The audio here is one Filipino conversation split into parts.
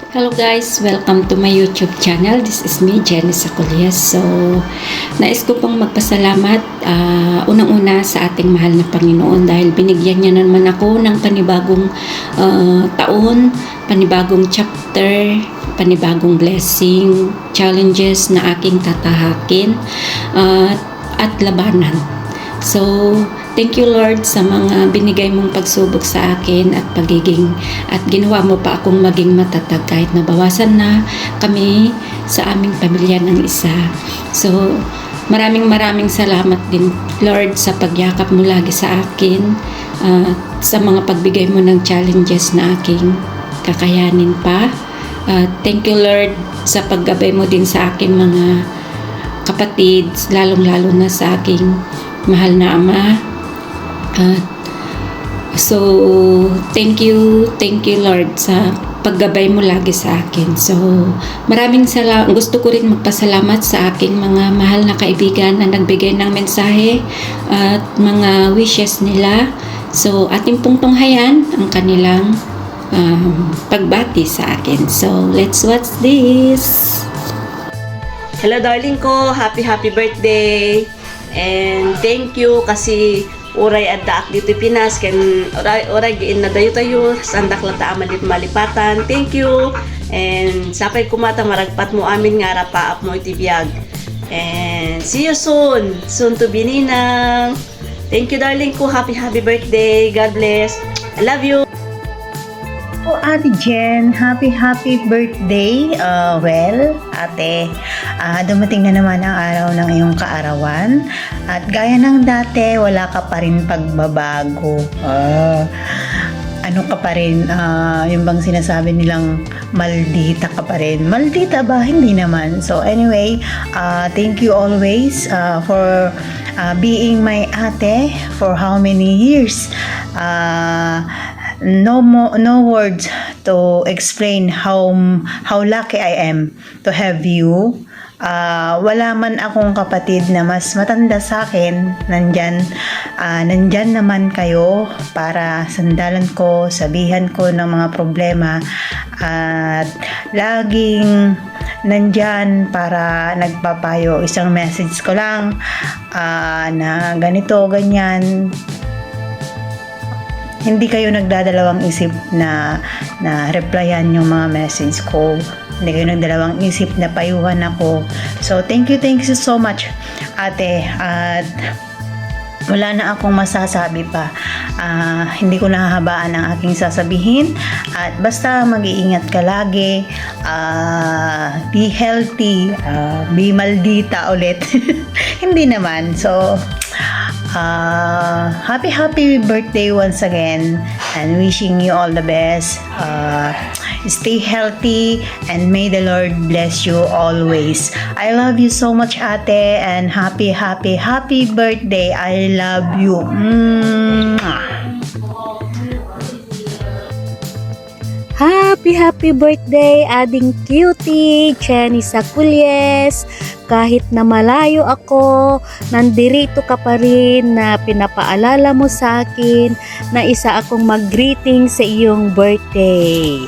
Hello guys, welcome to my YouTube channel. This is me, Jenny Saculias. So, nais ko pong magpasalamat unang-una sa ating mahal na Panginoon dahil binigyan niya naman ako ng panibagong taon, panibagong chapter, panibagong blessing, challenges na aking tatahakin at labanan. So, thank you Lord sa mga binigay mong pagsubok sa akin at ginawa mo pa akong maging matatag kahit nabawasan na kami sa aming pamilya ng isa. So, maraming salamat din Lord sa pagyakap mo lagi sa akin, sa mga pagbigay mo ng challenges na aking kakayanin pa. Thank you Lord sa paggabay mo din sa aking mga kapatid, lalong-lalo na sa aking mahal na ama. So, thank you Lord sa paggabay mo lagi sa akin. So, maraming salamat. Gusto ko rin magpasalamat sa aking mga mahal na kaibigan na nagbigay ng mensahe at mga wishes nila. So, ating pong tunghayan ang kanilang pagbati sa akin. So, let's watch this. Hello darling ko, happy birthday. And thank you kasi uray addaak dito Pinas ken uray giin na dayo tayo sandak lata amalit malipatan. Thank you. And sapay kumata maragpat mo amin nga rapaap mo iti biyag. And see you soon to be ninang. Thank you darling ko, happy birthday. God bless. I love you. Oh, Ate Jen, happy birthday. Well, ate, dumating na naman ang araw ng iyong kaarawan. At gaya ng dati, wala ka pa rin pagbabago. Ano ka pa rin, yung bang sinasabi nilang maldita ka pa rin. Maldita ba? Hindi naman. So anyway, thank you always for being my ate for how many years. No words to explain how lucky I am to have you. Wala man akong kapatid na mas matanda sa akin. Nandyan naman kayo para sandalan ko, sabihan ko ng mga problema at laging nandyan para nagpapayo. Isang message ko lang na ganito, ganyan. Hindi kayo nagdadalawang isip na replyan yung mga message ko. Hindi kayo nagdadalawang isip na payuhan ako. So, thank you so much, ate. At wala na akong masasabi pa. Hindi ko nahahabaan ang aking sasabihin. At basta mag-iingat ka lagi. Be healthy. Be maldita ulit. Hindi naman. So, happy birthday once again, and wishing you all the best. Stay healthy and may the Lord bless you always. I love you so much, ate, and happy birthday. I love you. Happy birthday, ading cutie, Jenny Saculias. Kahit na malayo ako, nandirito ka pa rin na pinapaalala mo sa akin na isa akong mag-greeting sa iyong birthday.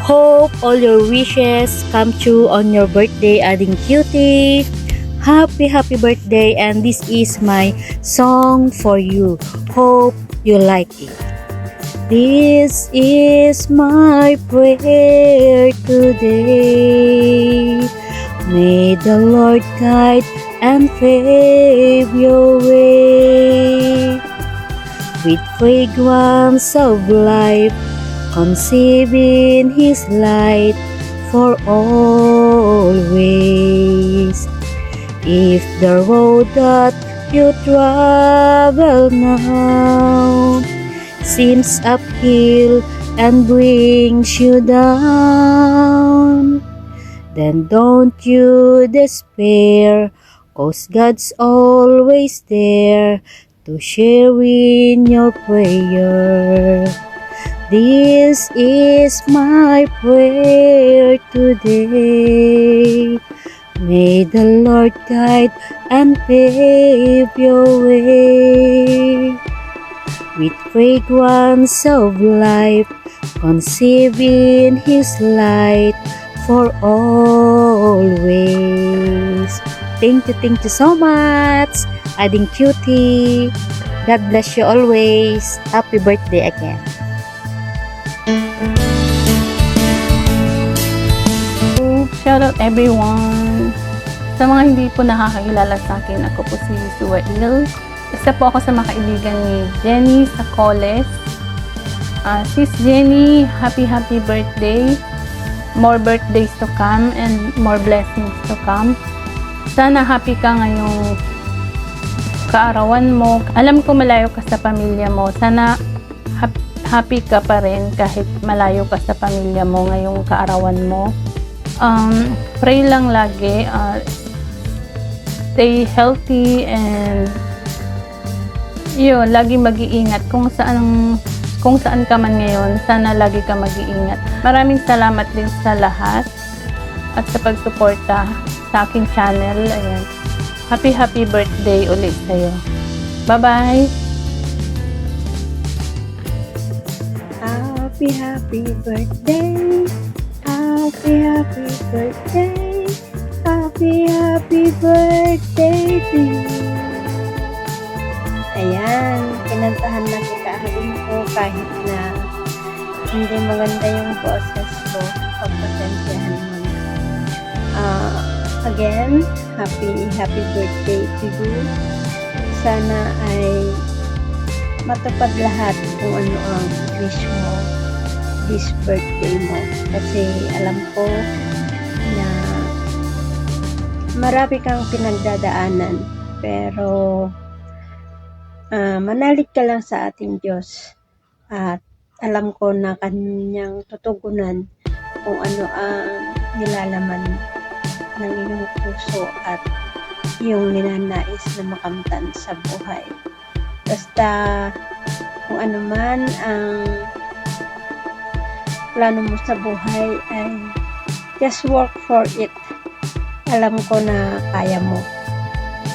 Hope all your wishes come true on your birthday, ading cutie. Happy birthday, and this is my song for you. Hope you like it. This is my prayer today. May the Lord guide and pave your way with fragrance of life, conceiving His light for always. If the road that you travel now seems uphill and brings you down, then don't you despair, 'cause God's always there to share in your prayer. This is my prayer today. May the Lord guide and pave your way with fragrance of life, conceiving His light for always. Thank you so much, Ading Cutie. God bless you always. Happy birthday again. Shout out everyone. Sa mga hindi po nakakilala sa akin, ako po si Suwail. Isa po ako sa mga kaibigan ni Jenny Sacoles. Sis Jenny, happy birthday. More birthdays to come and more blessings to come. Sana happy ka ngayong kaarawan mo. Alam ko malayo ka sa pamilya mo. Sana happy ka pa rin kahit malayo ka sa pamilya mo ngayong kaarawan mo. Pray lang lagi. Stay healthy and yun, lagi mag-iingat kung saan ka man ngayon. Sana lagi ka mag-iingat. Maraming salamat din sa lahat at sa pagsuporta sa aking channel. Ayan. Happy birthday ulit sa'yo. Bye-bye! Happy birthday. Happy birthday. Happy birthday to you. Ayan, kinantahan na kita halin ko kahit na hindi maganda yung boses ko. Pagpasensyahan mo na. Again, happy birthday to you. Sana ay matupad lahat kung ano ang wish mo this birthday mo. Kasi alam ko na marami kang pinagdadaanan, pero manalig ka lang sa ating Diyos at alam ko na kanyang tutugunan kung ano ang nilalaman ng iyong puso at iyong ninanais na makamtan sa buhay. Basta kung ano man ang plano mo sa buhay ay just work for it. Alam ko na kaya mo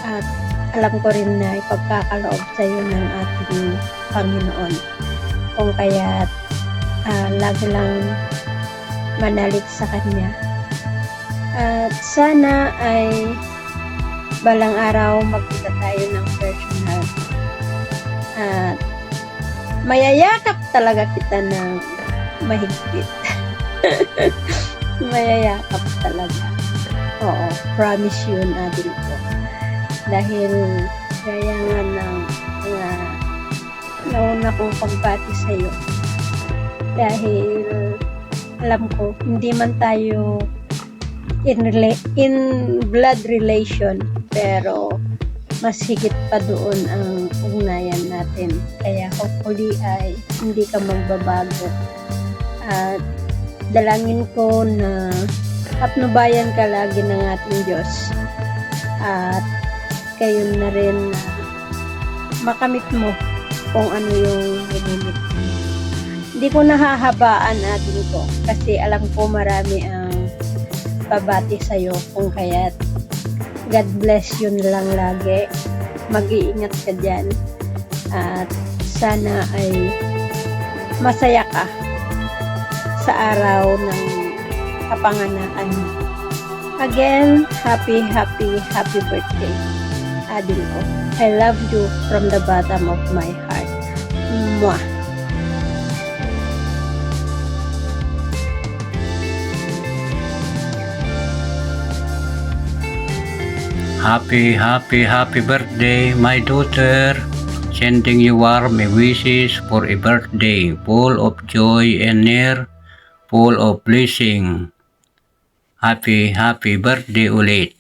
at alam ko rin na ipagkakaloob sa iyo ng ating Panginoon. Kung kaya lagi lang manalig sa Kanya. At sana ay balang araw magkita tayo ng personal. At mayayakap talaga kita ng mahigpit. Mayayakap talaga. Oo, promise yun din ko. Dahil gaya nga ng nauna kong pagbati sa'yo. Dahil alam ko, hindi man tayo in blood relation, pero mas higit pa doon ang ugnayan natin. Kaya hopefully ay hindi ka magbabago. At dalangin ko na patnubayan ka lagi ng ating Diyos. At kayo na rin na makamit mo kung ano yung hinihingi mo. Hindi ko nahahabaan natin ko kasi alam ko marami ang babati sa'yo, kung kaya't God bless you na lang lagi. Mag-iingat ka dyan at sana ay masaya ka sa araw ng kapanganakan mo. Again, happy birthday, Ading ko. I love you from the bottom of my heart. Mwah! Happy birthday, my daughter. Sending you warm wishes for a birthday full of joy and near, full of blessing. Happy birthday ulit.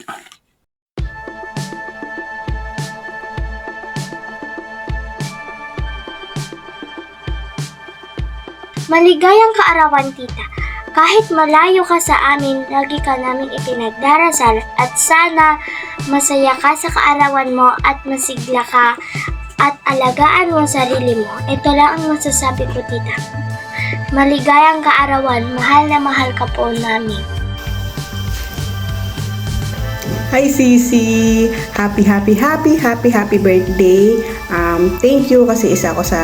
Maligayang kaarawan, tita. Kahit malayo ka sa amin, lagi ka naming ipinagdarasal at sana masaya ka sa kaarawan mo at masigla ka at alagaan mo ang sarili mo. Ito lang ang masasabi ko, tita. Maligayang kaarawan, mahal na mahal ka po namin. Hi Sisi! Happy birthday! Thank you kasi isa ako sa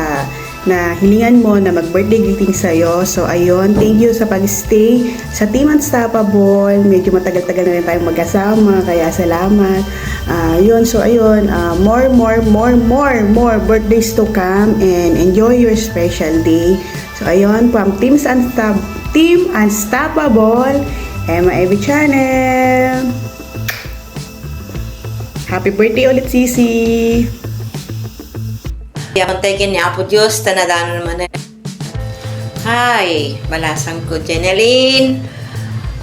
na hilingan mo na mag-birthday greeting sa'yo. So, ayun, thank you sa pag-stay sa Team Unstoppable. Medyo matagal-tagal na rin tayong magkasama, kaya salamat. So ayun, more birthdays to come and enjoy your special day. So, ayun, from Team Unstoppable, MIB Channel. Happy birthday ulit, Sisi! Yaman tayo kanya po Diyos, tanadano naman na. Hi, balasang ko, Jeneline.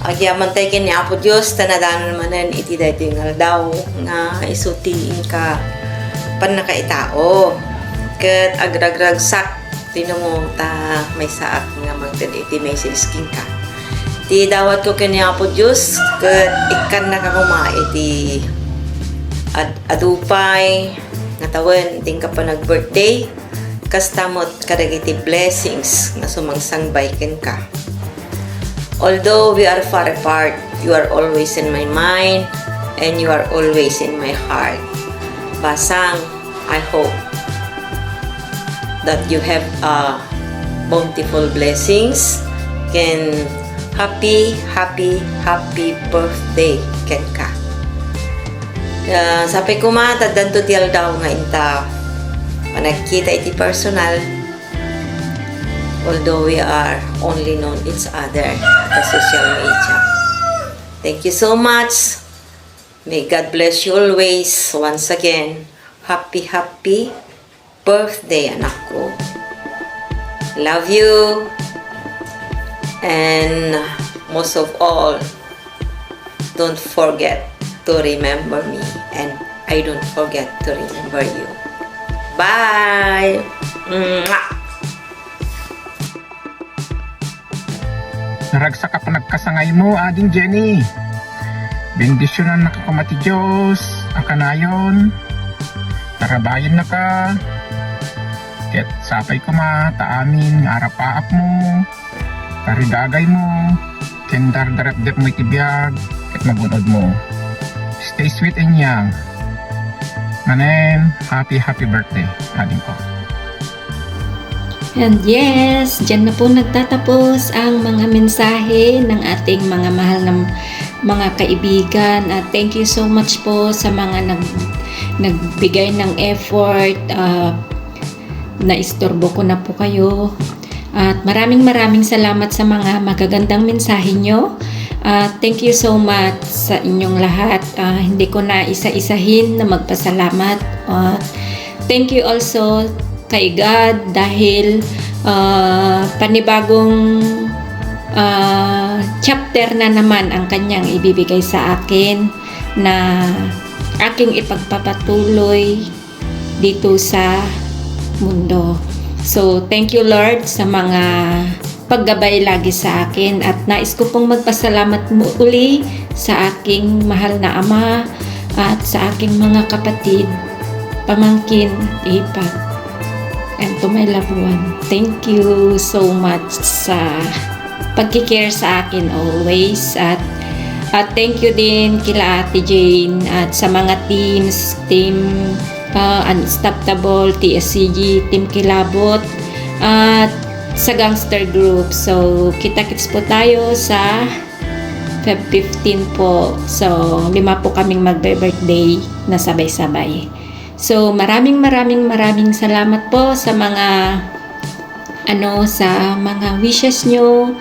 Yaman tayo kanya po Diyos, tanadano naman na iti dahito yung aldaw nga isutiin ka pan nakaitao. Kat agragragsak, tino mo ta may saak nga magdad iti may silisking ka. Ti dawat ko kanya po Diyos, kat ikan nakakuma iti adupay nga tawen ting ka pa nag-birthday kastamot kadagiti blessings na sumangsangbay ken ka. Although we are far apart, you are always in my mind and you are always in my heart. Basang, I hope that you have bountiful blessings ken happy birthday ken ka. Sabi ko matagdan to tiyal daw nga inta panagkita iti personal, although we are only known each other sa social media. Thank you so much. May God bless you always. Once again, happy birthday anak ko. Love you. And most of all, don't forget to remember me, and I don't forget to remember you. Bye! Mwah! Naragsa ka pa nagkasangay mo, ading Jenny. Bendisyonan na kakamati Diyos, ang kanayon. Tarabayan na ka. Ket sapay ko taamin, nga arapaap mo. Taridagay mo. Kendar darap-dap mo itibiyag, ket magunod mo. Stay sweet and young. Manen, happy birthday, ading ko. And yes, dyan na po nagtatapos ang mga mensahe ng ating mga mahal na mga kaibigan. At thank you so much po sa mga nagbigay ng effort. Naistorbo ko na po kayo. At maraming salamat sa mga magagandang mensahe nyo. Thank you so much sa inyong lahat. Hindi ko na isa-isahin na magpasalamat. Thank you also kay God dahil panibagong chapter na naman ang kanyang ibibigay sa akin na aking ipagpapatuloy dito sa mundo. So, thank you Lord sa mga paggabay lagi sa akin at nais ko pong magpasalamat uli sa aking mahal na ama at sa aking mga kapatid, pamangkin, ipag, and to my loved one. Thank you so much sa pagkikare sa akin always at thank you din kila Ate Jane at sa mga team Unstoppable, TSCG, Team Kilabot at sa Gangster Group. So, kita-kits po tayo sa Feb 15 po. So, 5 po kaming magbe-birthday na sabay-sabay. So, maraming salamat po sa mga sa mga wishes nyo,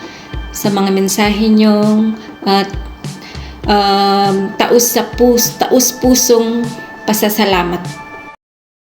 sa mga mensahe nyo at taus pusong pasasalamat